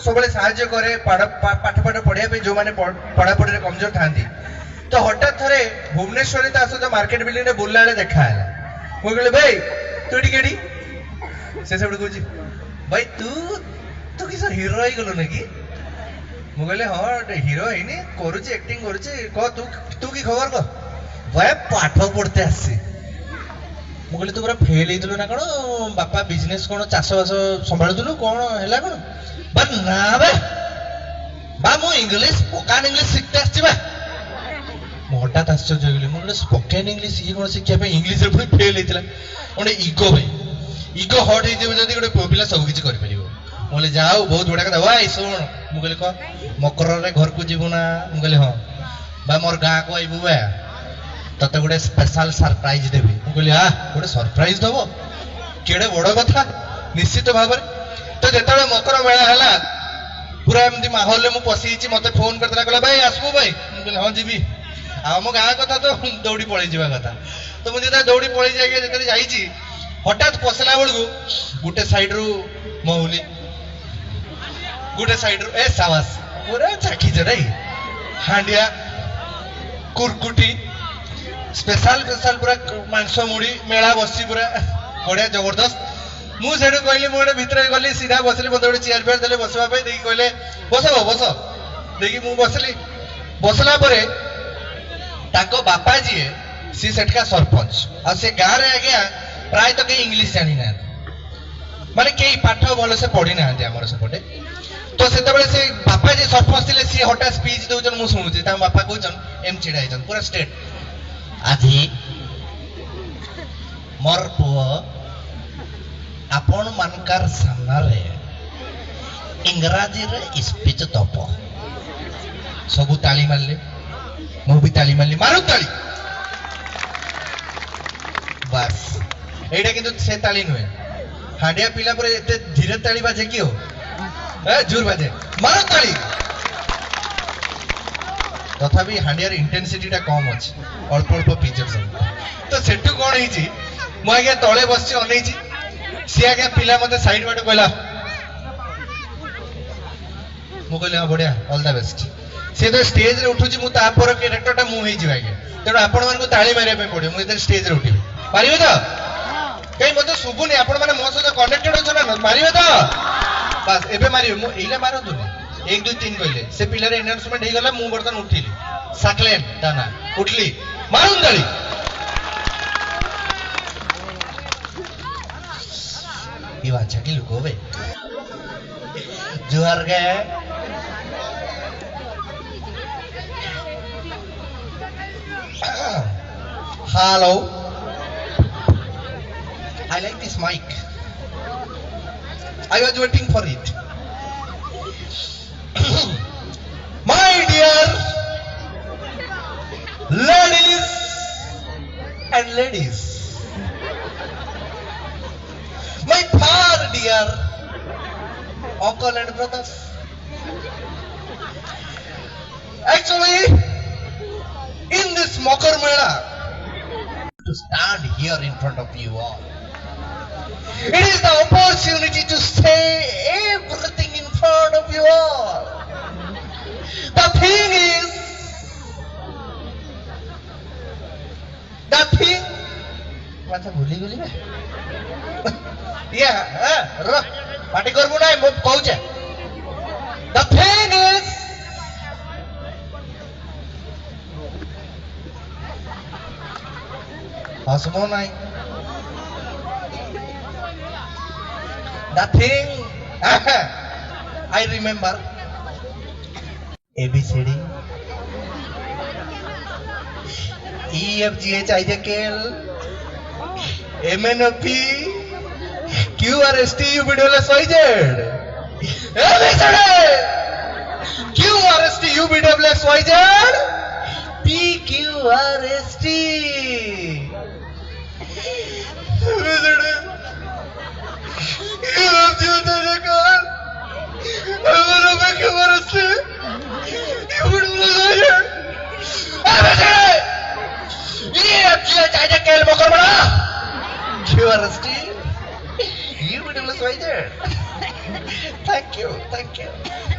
सब साहाଯ୍य करे पाठ पढ़िया जो मैंने पढ़ापढ़ी कमजोर था। तो हठात थे भुवनेश्वर सहित मार्केट बिल्डिंग बुलला देखा है। मुझे भाई तू टी से सब कह भाई तू किस हिरो हो गलु ना कि मुझे हाँ हिरो है करुच्ची एक्टिंग करुच्ची कह तू की खबर कह भाई पाठ पढ़ते आसी मुझे तू पूरा फेल होइलु ना कौन बापा बिजनेस कौन चाष बास संभालुलु कौन है कौन ना बा मु इंग्लिश स्पोकन इंग्लिश शिखते आसी हठात आश्चर्य होगी मुझे स्पोकन इंग्लिश ये कौन शिक्षा इंग्लिश पुणी फेल होता गोटे इगो भाई इगो हट होती गोटे पुଅ पिला सब किसी कर मुझे जाओ बहुत बड़ा कथा भाई शुण मुझे कह मकर घर को जीवु ना मुझे हाँ बा मोर गाँ को आईबू बा तते गोटे स्पेशल सरप्राइज देवी मुझे हाँ गोटे सरप्राइज दब केड़े बड़ कथा निश्चित भाव तो जो मकर मेला है पूरा एमती माहौल में पशि मत फोन करता कहला भाई आसबू भाई मुझे हाँ जीवी आम गाँ कथा तो दौड़ी पलि जावा कथा तो मुझे दौड़ी पलि जाइए हठात पसला बेलू गोटे साइड रु महुली गोटे साइड रु ए साबास पूरा चाखीच नहीं हांडिया कुरकुटी स्पेशल स्पेशल पूरा मांस मुड़ी मेला बसी पूरा बढ़िया जबरदस्त मुझे कहली मुझे भितर गली सीधा बसली मत गोटे चेयर फेयर देले बसवाई देखिए कहले बस बस देखिए मुझे बसली बसला ताको बापा जी सी सेठका सरपंच आ से गाँव रे आज्ञा प्राय तो कहीं इंग्लिश जानी ना माने कई पाठ भल से पढ़ी ना आमर सेपटे तो से बापा जी सरपंच थे सी हठात स्पीच दौन मुझे शुणुची बापा कहन एम छिड़ा होती पूरा स्टेट आज मोर पुओ आपण मानकार सामने इंग्राजी रे स्पीच दब सबू ताली मारले मु भी ताली मारली मारू ताली बस एटा किंतु से ताली नुहे हांडिया पिला पर एते धीरे ताली बाजे कि हो ए जोर बाजे मारू ताली तथापि हांडियार इंटेंसिटी टा कम अछि अल्प अल्प पिचर सब तो सेटू कोन हिची मु आगे तळे बसछि अनैछि सी आगे पिला मते साइड बाटो कहला मु कहले हां बढ़िया ऑल द बेस्ट से तो स्टेज रे उठुची मु तापर कैरेक्टर टा मु हेइ जिवा के तेरो आपण मान को ताली मारिया पे पड़े मु इधर स्टेज रे उठिबे मारिबे तो कई मते सुबुनी आपण माने मो सहित कनेक्टेड हो ना मारिबे तो बस एबे मारिबे मु एइला मारो तो 1 2 3 कहले से पिला रे अनाउंसमेंट हे गला मु बर्तन उठिली साकलेन दाना उठली मारुन दाली ई बात छकी लुको बे जोहार गे Hello. I like this mic. I was waiting for it. My dear ladies and ladies, my far dear uncle and brothers. Actually, in this Makar Mela, to stand here in front of you all, it is the opportunity to say everything in front of you all. The thing is, what भूली गली में रो party करबो ना मो कहूचे the thing is हसमो नहीं the thing I remember ABCD EFGH IJKL MNOP QRST UVWXYZ ABCD QRST UVWXYZ PQRST thank you